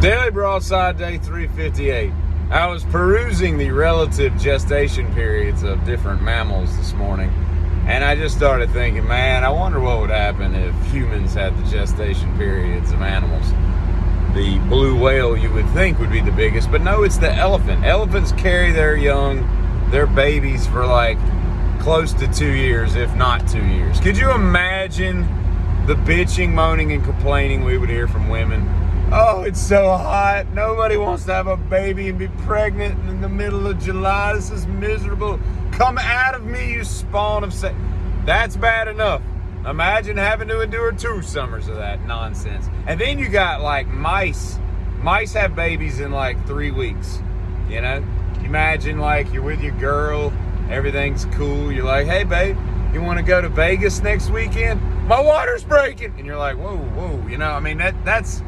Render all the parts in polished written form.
Daily Broadside, day 358. I was perusing the relative gestation periods of different mammals this morning, and I just started thinking, man, I wonder what would happen if humans had the gestation periods of animals. The blue whale, you would think, would be the biggest, but no, it's the elephant. Elephants carry their young, their babies, for like close to 2 years, if not 2 years. Could you imagine the bitching, moaning, and complaining we would hear from women? Oh, it's so hot. Nobody wants to have a baby and be pregnant in the middle of July. This is miserable. Come out of me, you spawn of sex. That's bad enough. Imagine having to endure 2 summers of that nonsense. And then you got like mice. Mice have babies in like 3 weeks. You know? Imagine like you're with your girl, everything's cool. You're like, hey babe, you want to go to Vegas next weekend? My water's breaking. And you're like, whoa. You know, I mean, that's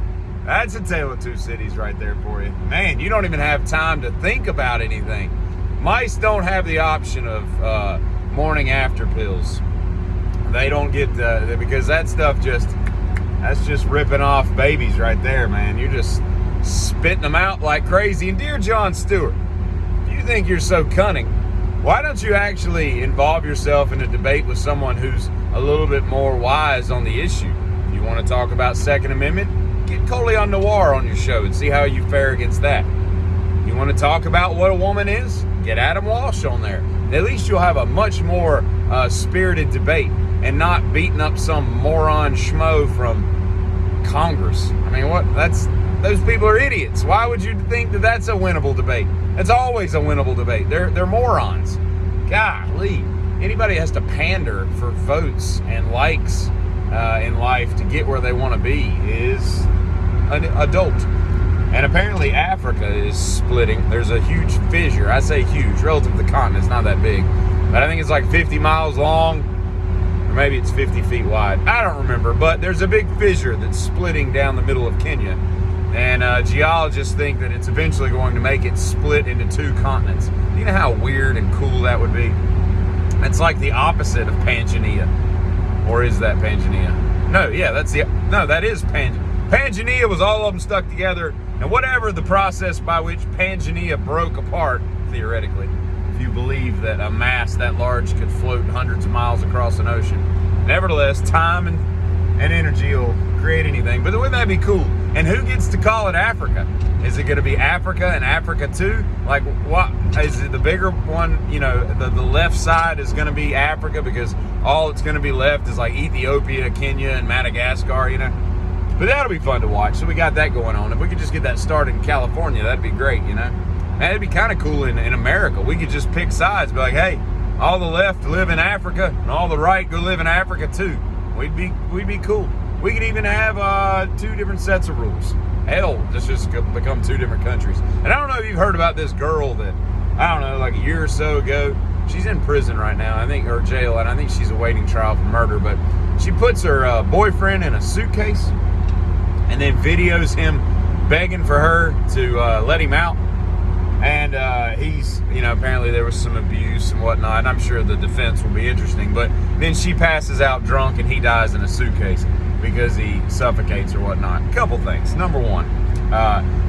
a tale of 2 cities right there for you. Man, you don't even have time to think about anything. Mice don't have the option of morning after pills. They don't get because that stuff that's just ripping off babies right there, man. You're just spitting them out like crazy. And dear Jon Stewart, if you think you're so cunning, why don't you actually involve yourself in a debate with someone who's a little bit more wise on the issue? If you want to talk about Second Amendment, get Coleon Noir on your show and see how you fare against that. You want to talk about what a woman is? Get Adam Walsh on there. At least you'll have a much more spirited debate and not beating up some moron schmo from Congress. I mean, those people are idiots. Why would you think that that's a winnable debate? It's always a winnable debate. They're morons. Golly. Anybody has to pander for votes and likes in life to get where they want to be is an adult. And apparently Africa is splitting. There's a huge fissure. I say huge, relative to the continent, it's not that big. But I think it's like 50 miles long, or maybe it's 50 feet wide. I don't remember, but there's a big fissure that's splitting down the middle of Kenya. And geologists think that it's eventually going to make it split into 2 continents. You know how weird and cool that would be? It's like the opposite of Pangea. Or is that Pangea? No, yeah, that is Pangea. Pangea was all of them stuck together, and whatever the process by which Pangea broke apart, theoretically, if you believe that a mass that large could float hundreds of miles across an ocean. Nevertheless, time and energy will create anything, but wouldn't that be cool? And who gets to call it Africa? Is it going to be Africa and Africa 2? Like, what is it? The bigger one, you know, the left side is going to be Africa because all it's going to be left is like Ethiopia, Kenya, and Madagascar, you know. But that'll be fun to watch. So we got that going on. If we could just get that started in California, that'd be great, you know. And it'd be kind of cool in America. We could just pick sides, be like, hey, all the left live in Africa and all the right go live in Africa too. We'd be cool. We could even have 2 different sets of rules. Hell, just become 2 different countries. And I don't know if you've heard about this girl that, I don't know, like a year or so ago, she's in prison right now, I think, or jail, and I think she's awaiting trial for murder, but she puts her boyfriend in a suitcase and then videos him begging for her to let him out. And he's, you know, apparently there was some abuse and whatnot, and I'm sure the defense will be interesting, but then she passes out drunk and he dies in a suitcase because he suffocates or whatnot. A couple things. Number one,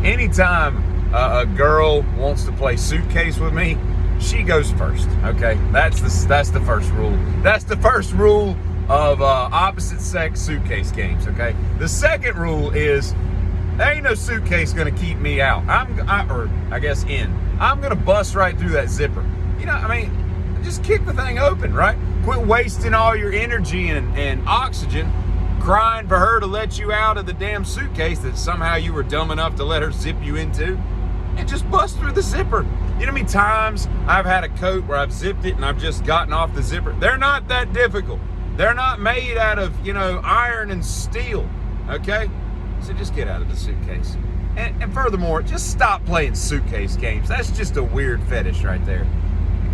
anytime a girl wants to play suitcase with me, she goes first, okay? That's the first rule. That's the first rule of opposite sex suitcase games, okay? The second rule is there ain't no suitcase gonna keep me out. I guess in. I'm gonna bust right through that zipper. You know, I mean, just kick the thing open, right? Quit wasting all your energy and oxygen crying for her to let you out of the damn suitcase that somehow you were dumb enough to let her zip you into, and just bust through the zipper. You know how many times I've had a coat where I've zipped it and I've just gotten off the zipper? They're not that difficult. They're not made out of, you know, iron and steel, okay? So just get out of the suitcase. And furthermore, just stop playing suitcase games. That's just a weird fetish right there.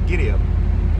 Giddy up.